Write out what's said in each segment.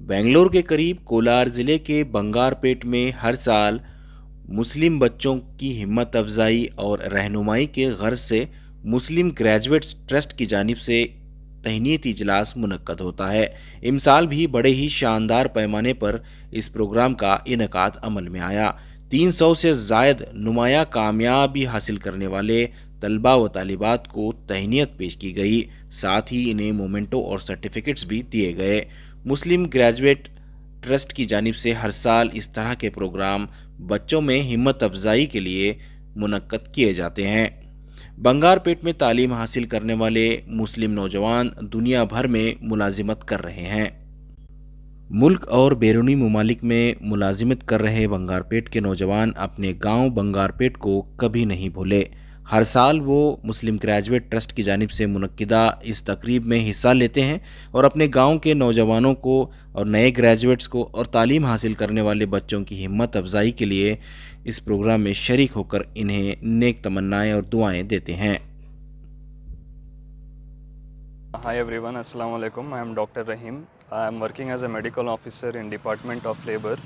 बेंगलोर के करीब कोलार ज़िले के बंगारपेट में हर साल मुस्लिम बच्चों की हिम्मत अफजाई और रहनुमाई के गर्ज से मुस्लिम ग्रेजुएट्स ट्रस्ट की जानिब से तहनीती इजलास मुनक्कद होता है। इमसाल भी बड़े ही शानदार पैमाने पर इस प्रोग्राम का इनकाद अमल में आया। 300 से ज़ायद नुमाया कामयाबी हासिल करने वाले तलबा व तालिबात को तहनीत पेश की गई। साथ ही इन्हें मोमेंटो और सर्टिफिकेट्स भी दिए गए। मुस्लिम ग्रेजुएट ट्रस्ट की जानिब से हर साल इस तरह के प्रोग्राम बच्चों में हिम्मत अफजाई के लिए मुनक्कद किए जाते हैं। बंगारपेट में तालीम हासिल करने वाले मुस्लिम नौजवान दुनिया भर में मुलाजिमत कर रहे हैं। मुल्क और बैरूनी ममालिक में मुलाजिमत कर रहे बंगारपेट के नौजवान अपने गांव बंगारपेट को कभी नहीं भूले। हर साल वो मुस्लिम ग्रेजुएट ट्रस्ट की जानिब से मुनक्किदा इस तकरीब में हिस्सा लेते हैं और अपने गांव के नौजवानों को और नए ग्रेजुएट्स को और तालीम हासिल करने वाले बच्चों की हिम्मत अफजाई के लिए इस प्रोग्राम में शरीक होकर इन्हें नेक तमन्नाएं और दुआएं देते हैं। Hi everyone, Assalamu alaikum. I am Dr. Rahim. I am working as a medical officer in Department of Labour,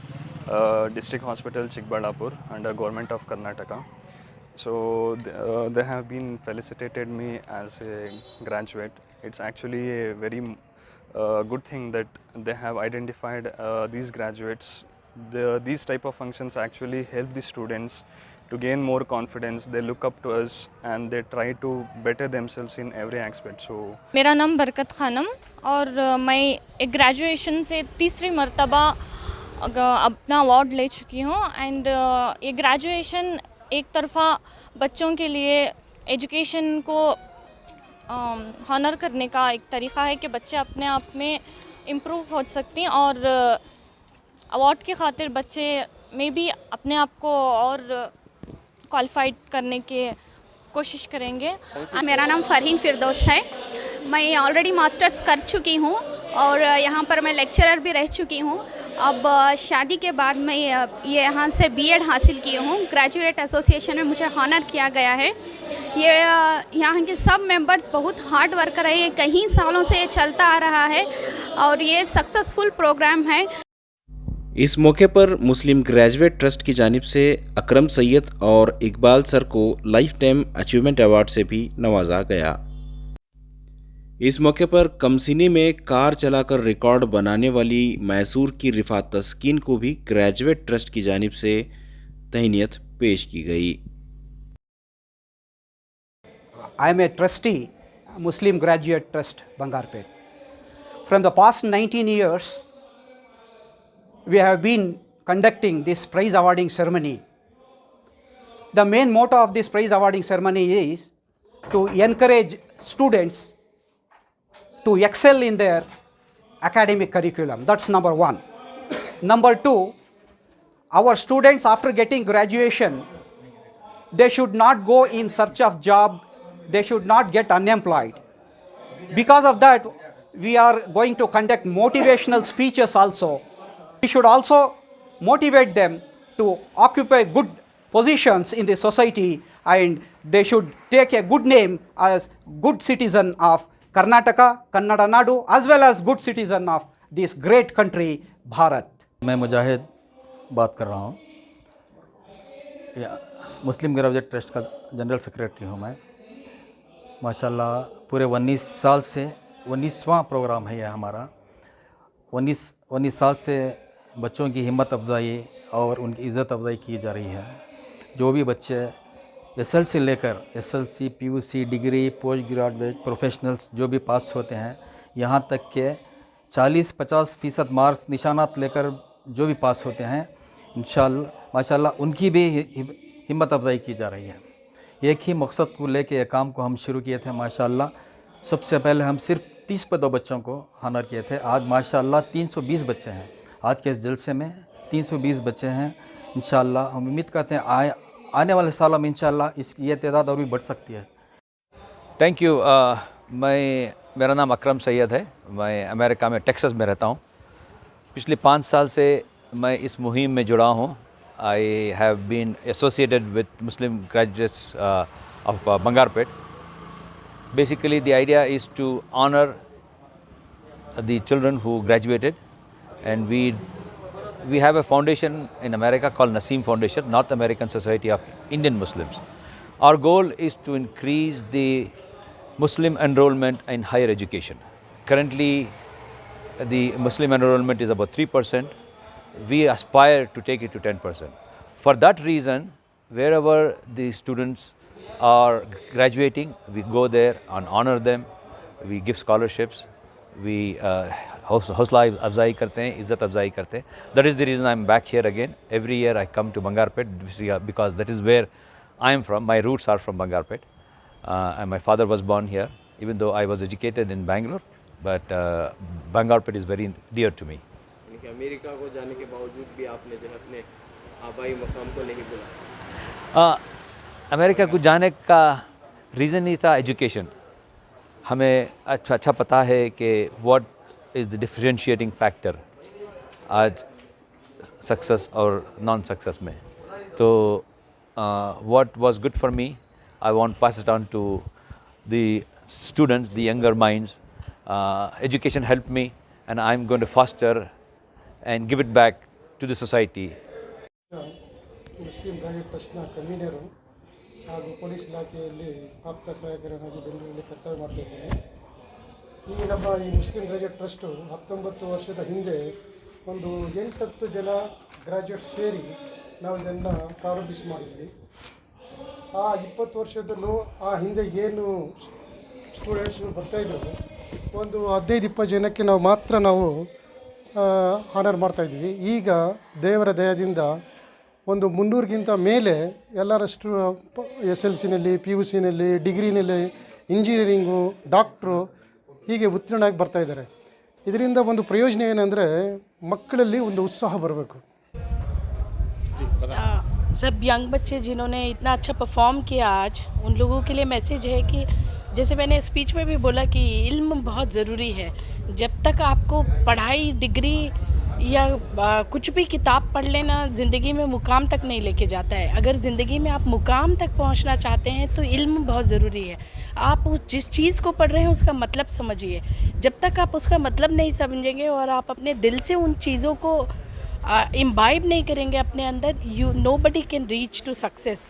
District Hospital Chikballapur under Government of Karnataka. So they have been felicitated me as a graduate. It's actually a very good thing that they have identified these graduates. These type of functions actually help the students to gain more confidence. They look up to us and they try to better themselves in every aspect. So मेरा नाम बरकत खानम और मैं एक graduation से तीसरी मर्तबा अपना अवार्ड ले चुकी हूँ। एंड ये ग्रेजुएशन एक तरफ़ा बच्चों के लिए एजुकेशन को हॉनर करने का एक तरीक़ा है कि बच्चे अपने आप में इम्प्रूव हो सकते हैं और अवार्ड के खातिर बच्चे में भी अपने आप को और क्वालिफाइड करने के कोशिश करेंगे। मेरा नाम फरहीन फिरदौस है। मैं ऑलरेडी मास्टर्स कर चुकी हूँ और यहाँ पर मैं लेक्चरर भी रह चुकी हूँ। अब शादी के बाद मैं ये यहाँ से बीएड हासिल की हूँ। ग्रेजुएट एसोसिएशन में मुझे हॉनर किया गया है। ये यहाँ के सब मेंबर्स बहुत हार्ड वर्कर है। ये कई सालों से ये चलता आ रहा है और ये सक्सेसफुल प्रोग्राम है। इस मौके पर मुस्लिम ग्रेजुएट ट्रस्ट की जानिब से अकरम सैयद और इकबाल सर को लाइफ टाइम अचीवमेंट अवार्ड से भी नवाजा गया। इस मौके पर कमसिनी में कार चलाकर रिकॉर्ड बनाने वाली मैसूर की रिफात तस्कीन को भी ग्रेजुएट ट्रस्ट की जानिब से तहनीत पेश की गई। I am a trustee, Muslim Graduate Trust, Bangarpet. From the past 19 years, we have been conducting this prize awarding ceremony. The main motto of this prize awarding ceremony is to encourage students to excel in their academic curriculum. That's number one. Number two, our students after getting graduation, they should not go in search of job, they should not get unemployed. Because of that, we are going to conduct motivational speeches also. We should also motivate them to occupy good positions in the society, and they should take a good name as good citizen of Karnataka, Kannada Nadu, as well as good citizen of this great country, Bharat. मैं मुजाहिद बात कर रहा हूँ। मुस्लिम graduate trust का general secretary हूँ मैं। माशाल्लाह पूरे 19 साल से 19वां प्रोग्राम है यह हमारा। 19 साल से बच्चों की हिम्मत अफजाई और उनकी इज़्ज़त अफजाई की जा रही है। जो भी बच्चे एसएलसी लेकर SLC, PUC, degree, post graduate, professionals जो भी पास होते हैं, यहाँ तक के 40-50% मार्क्स निशानात लेकर जो भी पास होते हैं, इंशाअल्लाह माशाल्लाह उनकी भी हिम्मत अफजाई की जा रही है। एक ही मकसद को लेके ये काम को हम शुरू किए थे। माशाल्लाह सबसे पहले हम सिर्फ 30 पे 2 बच्चों को हॉनर किए थे। आज माशाल्लाह 320 बच्चे हैं। आज के इस जलसे में 320 बच्चे हैं। इंशाअल्लाह हम उम्मीद करते हैं आने वाले सालों में इंशाअल्लाह ये तादाद और भी बढ़ सकती है। Thank you. मेरा नाम अकरम सैयद है। मैं अमेरिका में टेक्सास में रहता हूँ। पिछले 5 साल से मैं इस मुहिम में जुड़ा हूँ। I have been associated with Muslim graduates of Bangarpet. Basically, the idea is to honor the children who graduated and we have a foundation in America called Naseem Foundation, North American Society of Indian Muslims. Our goal is to increase the Muslim enrollment in higher education. Currently, the Muslim enrollment is about 3%. We aspire to take it to 10%. For that reason, wherever the students are graduating, we go there and honor them. We give scholarships. We हौसला अफजाई करते हैं, इज़्ज़त अफजाई करते हैं. That is the reason I am back here again. Every year I come to Bangarpet because that is where I am from. My roots are from Bangarpet. And my father was born here, even though I was educated in Bangalore. But Bangarpet is very dear to me. America को जाने के बावजूद भी आपने जो है अपने आबाई मकाम को नहीं बुलाया. अमेरिका को जाने का रीज़न ही था एजुकेशन. हमें अच्छा पता है कि what is the differentiating factor आज सक्सेस और नॉन सक्सेस में. तो what was good for me, I want pass it on to the students, the younger minds. Education helped me, and I'm going to foster and give it back to the society. Muslim graduate ಟ್ರಸ್ಟ್ನ ಕನ್ವೀನರು ಹಾಗೂ police ಇಲಾಖೆಯಲ್ಲಿ ಆಪ್ತ ಸಹಾಯಕರನ್ನಾಗಿ ಬೆಂಗಳೂರಲ್ಲಿ ಕರ್ತವ್ಯ ಮಾಡ್ತಾಯಿದ್ದೇನೆ. ಈ Muslim graduate trust 19 ವರ್ಷದ ಹಿಂದೆ ಒಂದು 8-10 ಜನ ಗ್ರಾಜ್ಯುಯೇಟ್ಸ್ ಸೇರಿ ನಾವು ಇದನ್ನು ಮಾಡಿದ್ವಿ. ಆ 20 ವರ್ಷದಲ್ಲೂ ಆ ಹಿಂದೆ ಏನು ಸ್ಟೂಡೆಂಟ್ಸು ಬರ್ತಾಯಿದ್ರು, ಒಂದು 15-20 ಜನಕ್ಕೆ ನಾವು ಆನರ್ ಮಾಡ್ತಾಯಿದ್ವಿ. ಈಗ ದೇವರ ದಯದಿಂದ ಒಂದು 300ಗಿಂತ ಮೇಲೆ ಎಲ್ಲರಷ್ಟು SLCನಲ್ಲಿ, PUCನಲ್ಲಿ, ಡಿಗ್ರಿನಲ್ಲಿ, ಇಂಜಿನಿಯರಿಂಗು, ಡಾಕ್ಟ್ರು ಹೀಗೆ ಉತ್ತೀರ್ಣವಾಗಿ ಬರ್ತಾಯಿದ್ದಾರೆ. ಇದರಿಂದ ಒಂದು ಪ್ರಯೋಜನ ಏನಂದರೆ ಮಕ್ಕಳಲ್ಲಿ ಒಂದು ಉತ್ಸಾಹ ಬರಬೇಕು. सब यंग बच्चे जिन्होंने इतना अच्छा परफॉर्म किया आज, उन लोगों के लिए मैसेज है कि जैसे मैंने स्पीच में भी बोला कि इल्म बहुत ज़रूरी है. जब तक आपको पढ़ाई, डिग्री या कुछ भी किताब पढ़ लेना ज़िंदगी में मुकाम तक नहीं लेके जाता है. अगर ज़िंदगी में आप मुकाम तक पहुंचना चाहते हैं तो इल्म बहुत ज़रूरी है. आप जिस चीज़ को पढ़ रहे हैं उसका मतलब समझिए. जब तक आप उसका मतलब नहीं समझेंगे और आप अपने दिल से उन चीज़ों को इम्बाइब नहीं करेंगे अपने अंदर, nobody can reach to success.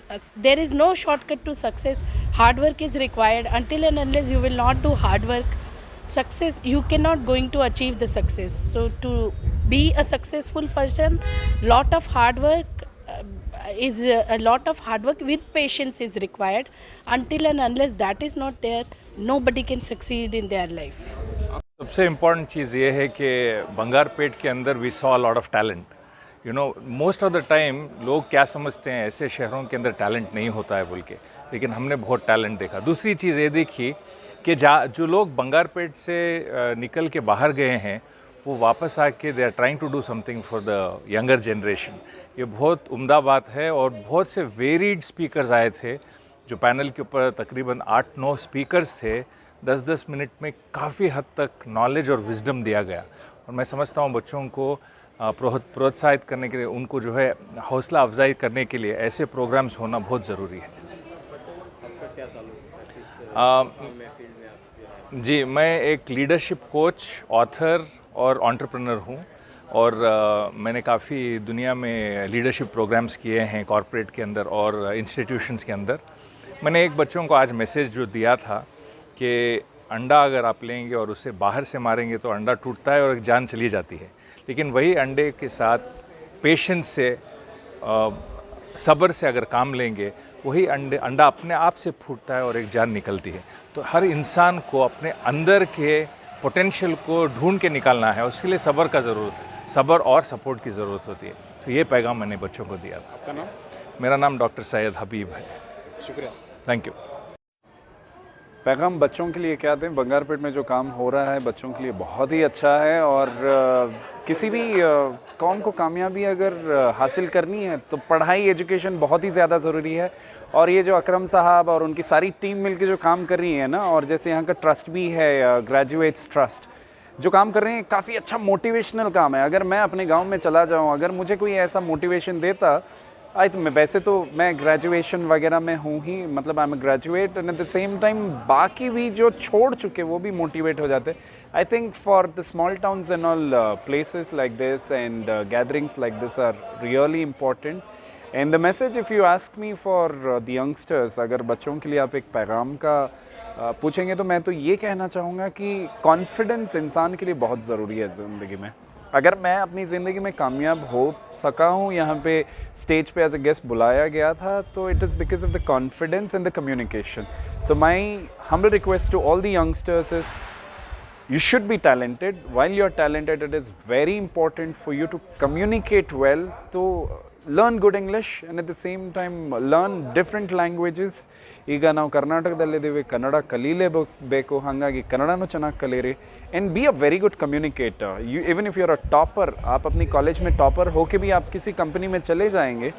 There is no shortcut to success. Hard work is required. Until and unless you will not do hard work, success, you cannot going to achieve the success. So to be a successful person, lot of hard work is a lot of hard work with patience is required. Until and unless that is not there, nobody can succeed in their life. सबसे important चीज़ ये है कि बंगारपेट के अंदर we saw lot of talent. You know, most of the time लोग क्या समझते हैं ऐसे शहरों के अंदर टैलेंट नहीं होता है बोल के, लेकिन हमने बहुत टैलेंट देखा. दूसरी चीज़ ये देखी कि जो लोग बंगारपेट से निकल के बाहर गए हैं वो वापस आके they are trying to do something for the younger generation. ये बहुत उम्दा बात है. और बहुत से वेरीड स्पीकर्स आए थे. जो पैनल के ऊपर तकरीबन 8-9 स्पीकर्स थे, 10-10 मिनट में काफ़ी हद तक नॉलेज और विजडम दिया गया. और मैं समझता हूँ बच्चों को प्रोत्साहित करने के लिए, उनको जो है हौसला अफजाई करने के लिए ऐसे प्रोग्राम्स होना बहुत ज़रूरी है. जी, मैं एक लीडरशिप कोच, ऑथर और एंटरप्रेन्योर हूँ. और मैंने काफ़ी दुनिया में लीडरशिप प्रोग्राम्स किए हैं कॉरपोरेट के अंदर और इंस्टीट्यूशंस के अंदर. मैंने एक बच्चों को आज मैसेज जो दिया था कि अंडा अगर आप लेंगे और उसे बाहर से मारेंगे तो अंडा टूटता है और एक जान चली जाती है, लेकिन वही अंडे के साथ पेशेंस से, सब्र से अगर काम लेंगे, वही अंडा अपने आप से फूटता है और एक जान निकलती है. तो हर इंसान को अपने अंदर के पोटेंशियल को ढूंढ के निकालना है. उसके लिए सब्र का ज़रूरत है, सब्र और सपोर्ट की ज़रूरत होती है. तो ये पैगाम मैंने बच्चों को दिया था. आपका नाम? मेरा नाम डॉक्टर सैयद हबीब है. शुक्रिया. Thank you. पैगाम बच्चों के लिए क्या दें? बंगारपेट में जो काम हो रहा है बच्चों के लिए बहुत ही अच्छा है. और किसी भी कौम को कामयाबी अगर हासिल करनी है तो पढ़ाई, एजुकेशन बहुत ही ज़्यादा ज़रूरी है. और ये जो अकरम साहब और उनकी सारी टीम मिलकर जो काम कर रही है ना, और जैसे यहाँ का ट्रस्ट भी है ग्रेजुएट्स ट्रस्ट, जो काम कर रहे हैं काफ़ी अच्छा मोटिवेशनल काम है. अगर मैं अपने गांव में चला जाऊं, अगर मुझे कोई ऐसा मोटिवेशन देता, वैसे तो मैं ग्रेजुएशन वगैरह में हूँ ही, मतलब I am graduate, and at the same time बाकी भी जो छोड़ चुके वो भी मोटिवेट हो जाते. I think for the small towns and all, places like this and gatherings like this are really important. And the message, if you ask me, for the youngsters, अगर बच्चों के लिए आप एक पैगाम का पूछेंगे तो मैं तो ये कहना चाहूँगा कि कॉन्फिडेंस इंसान के लिए बहुत ज़रूरी है ज़िंदगी में. अगर मैं अपनी ज़िंदगी में कामयाब हो सका हूँ, यहाँ पे स्टेज पे एज ए गेस्ट बुलाया गया था, तो it is because of the confidence and the communication. So my humble request to all the youngsters is you should be talented. While you're talented, it is very important for you to communicate well, to learn good English, and at the same time learn different languages. ಈಗ ನಾವು ಕರ್ನಾಟಕದಲ್ಲಿದ್ದೀವಿ, ಕನ್ನಡ ಕಲೀಲೇಬೇಕು, ಹಾಗಾಗಿ ಕನ್ನಡನೂ ಚೆನ್ನಾಗಿ ಕಲೀರಿ. and be a very good communicator. You, even if you're a topper, आप अपनी college में topper होके भी आप किसी कंपनी में चले जाएंगे,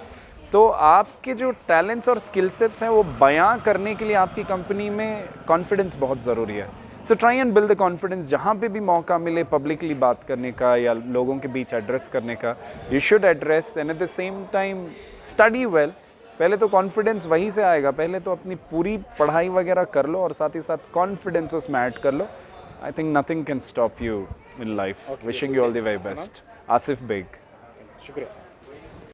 तो आपके जो टैलेंट्स और स्किल सेट्स हैं वो बयां करने के लिए आपकी कंपनी में कॉन्फिडेंस बहुत ज़रूरी है. So try and build the confidence. जहाँ पे भी मौका मिले पब्लिकली बात करने का या लोगों के बीच एड्रेस करने का, you should address. And at the same time study well. पहले तो कॉन्फिडेंस वहीं से आएगा, पहले तो अपनी पूरी पढ़ाई वगैरह कर लो और साथ ही साथ कॉन्फिडेंस उसमें ऐड कर लो. I think nothing can stop you in life. Wishing you all the very best. Asif Baig. शुक्रिया.